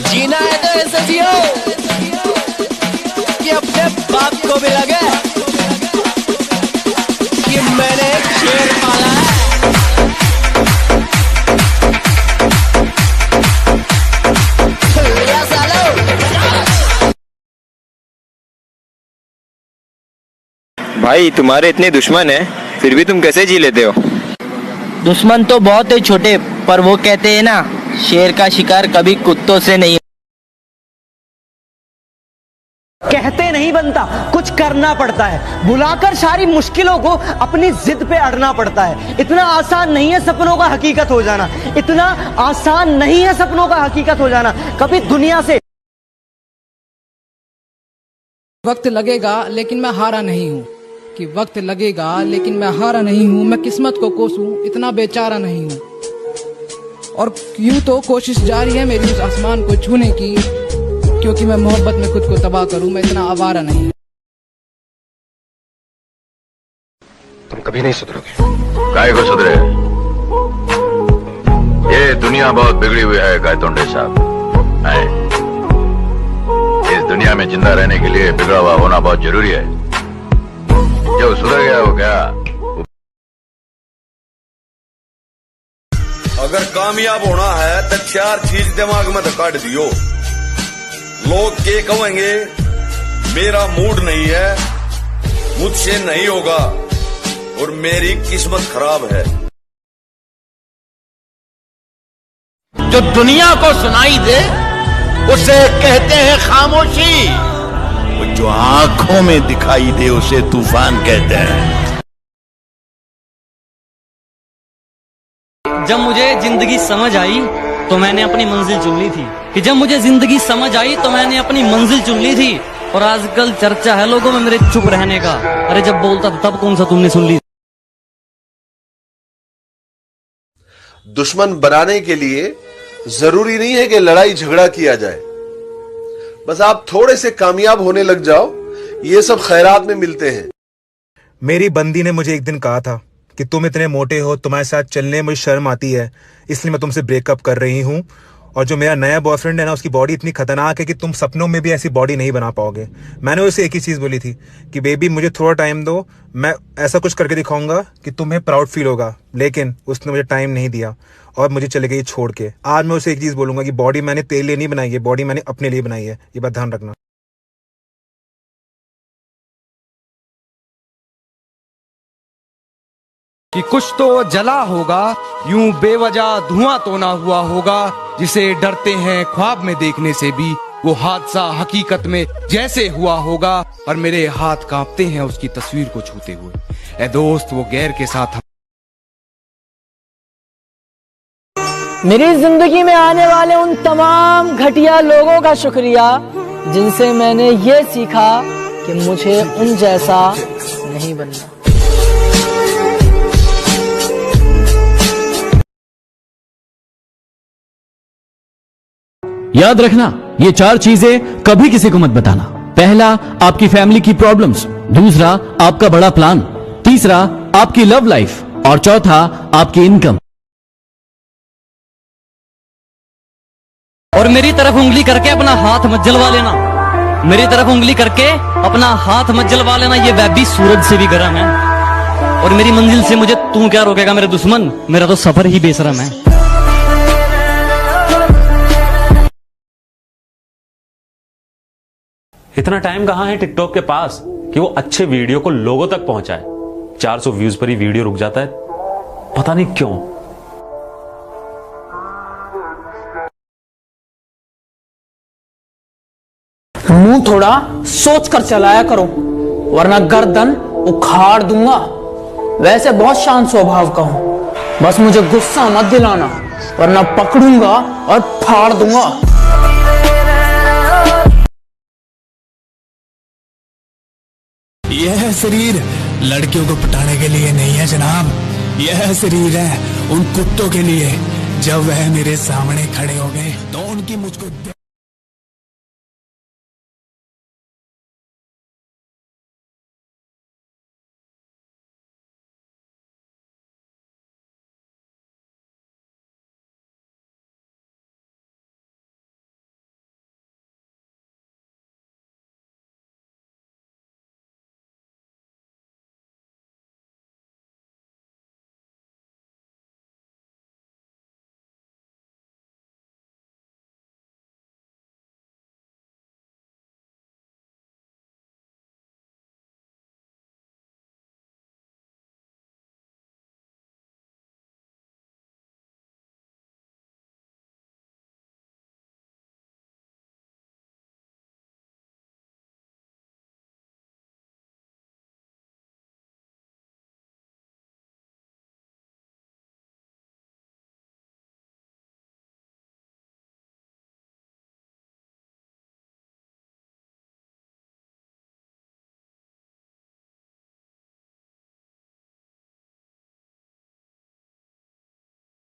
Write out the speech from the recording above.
जीना है तो ऐसे जियो कि अपने बाप को भी लगे कि मैंने एक शेर पाला है। भाई तुम्हारे इतने दुश्मन है फिर भी तुम कैसे जी लेते हो? दुश्मन तो बहुत है छोटे, पर वो कहते हैं ना, शेर का शिकार कभी कुत्तों से नहीं। कहते नहीं बनता, कुछ करना पड़ता है। बुलाकर सारी मुश्किलों को अपनी जिद पे अड़ना पड़ता है। इतना आसान नहीं है सपनों का हकीकत हो जाना, इतना आसान नहीं है सपनों का हकीकत हो जाना। कभी दुनिया से वक्त लगेगा लेकिन मैं हारा नहीं हूँ, कि वक्त लगेगा लेकिन मैं हारा नहीं हूँ। मैं किस्मत को कोसूं इतना बेचारा नहीं हूँ, और यूं तो कोशिश जारी है मेरी उस आसमान को छूने की, क्योंकि मैं मोहब्बत में खुद को तबाह करूं मैं इतना आवारा नहीं। तुम कभी नहीं सुधरोगे। काय को सुधरे? ये दुनिया बहुत बिगड़ी हुई है गायतोंडे साहब। इस दुनिया में जिंदा रहने के लिए बिगड़ा हुआ होना बहुत जरूरी है। जो सुधर गया वो क्या? अगर कामयाब होना है तो 4 चीज दिमाग में तो काट दियो। लोग के कहेंगे मेरा मूड नहीं है, मुझसे नहीं होगा, और मेरी किस्मत खराब है। जो दुनिया को सुनाई दे उसे कहते हैं खामोशी, जो आंखों में दिखाई दे उसे तूफान कहते हैं। जब मुझे जिंदगी समझ आई तो मैंने अपनी मंजिल चुन ली थी, कि जब मुझे जिंदगी समझ आई तो मैंने अपनी मंजिल चुन ली थी। और आजकल चर्चा है लोगों में मेरे चुप रहने का। अरे जब बोलता था तब कौन सा तुमने सुन ली? दुश्मन बनाने के लिए जरूरी नहीं है कि लड़ाई झगड़ा किया जाए, बस आप थोड़े से कामयाब होने लग जाओ, ये सब खैरात में मिलते हैं। मेरी बंदी ने मुझे एक दिन कहा था कि तुम इतने मोटे हो, तुम्हारे साथ चलने मुझे शर्म आती है, इसलिए मैं तुमसे ब्रेकअप कर रही हूँ। और जो मेरा नया बॉयफ्रेंड है ना, उसकी बॉडी इतनी खतरनाक है कि तुम सपनों में भी ऐसी बॉडी नहीं बना पाओगे। मैंने उसे एक ही चीज़ बोली थी कि बेबी मुझे थोड़ा टाइम दो, मैं ऐसा कुछ करके दिखाऊंगा कि तुम्हें प्राउड फील होगा। लेकिन उसने मुझे टाइम नहीं दिया और मुझे चले गई छोड़ के। आज मैं उसे एक चीज़ बोलूंगा कि बॉडी मैंने तेरे लिए नहीं बनाई है, बॉडी मैंने अपने लिए बनाई है, ये बात ध्यान रखना। कि कुछ तो जला होगा, यूं बेवजह धुआं तो ना हुआ होगा, जिसे डरते हैं ख्वाब में देखने से भी वो हादसा हकीकत में जैसे हुआ होगा। और मेरे हाथ कांपते हैं उसकी तस्वीर को छूते हुए। ए दोस्त वो गैर के साथ। मेरी जिंदगी में आने वाले उन तमाम घटिया लोगों का शुक्रिया जिनसे मैंने ये सीखा कि मुझे उन जैसा नहीं बनना। याद रखना, ये 4 चीजें कभी किसी को मत बताना। पहला, आपकी फैमिली की प्रॉब्लम्स। दूसरा, आपका बड़ा प्लान। तीसरा, आपकी लव लाइफ। और चौथा, आपकी इनकम। और मेरी तरफ उंगली करके अपना हाथ मत जलवा लेना। मेरी तरफ उंगली करके अपना हाथ मत जलवा लेना, ये वैबी सूरज से भी गर्म है। और मेरी मंजिल से मुझे तू क्या रोकेगा मेरे दुश्मन, मेरा तो सफर ही बेशरम है। इतना टाइम कहां है टिकटॉक के पास कि वो अच्छे वीडियो को लोगों तक पहुंचाए। 400 व्यूज पर ही वीडियो रुक जाता है, पता नहीं क्यों। मुंह थोड़ा सोच कर चलाया करो, वरना गर्दन उखाड़ दूंगा। वैसे बहुत शांत स्वभाव का हूं, बस मुझे गुस्सा मत दिलाना, वरना पकड़ूंगा और फाड़ दूंगा। यह शरीर लड़कियों को पटाने के लिए नहीं है जनाब, यह शरीर है उन कुत्तों के लिए। जब वह मेरे सामने खड़े हो गए तो उनकी मुझको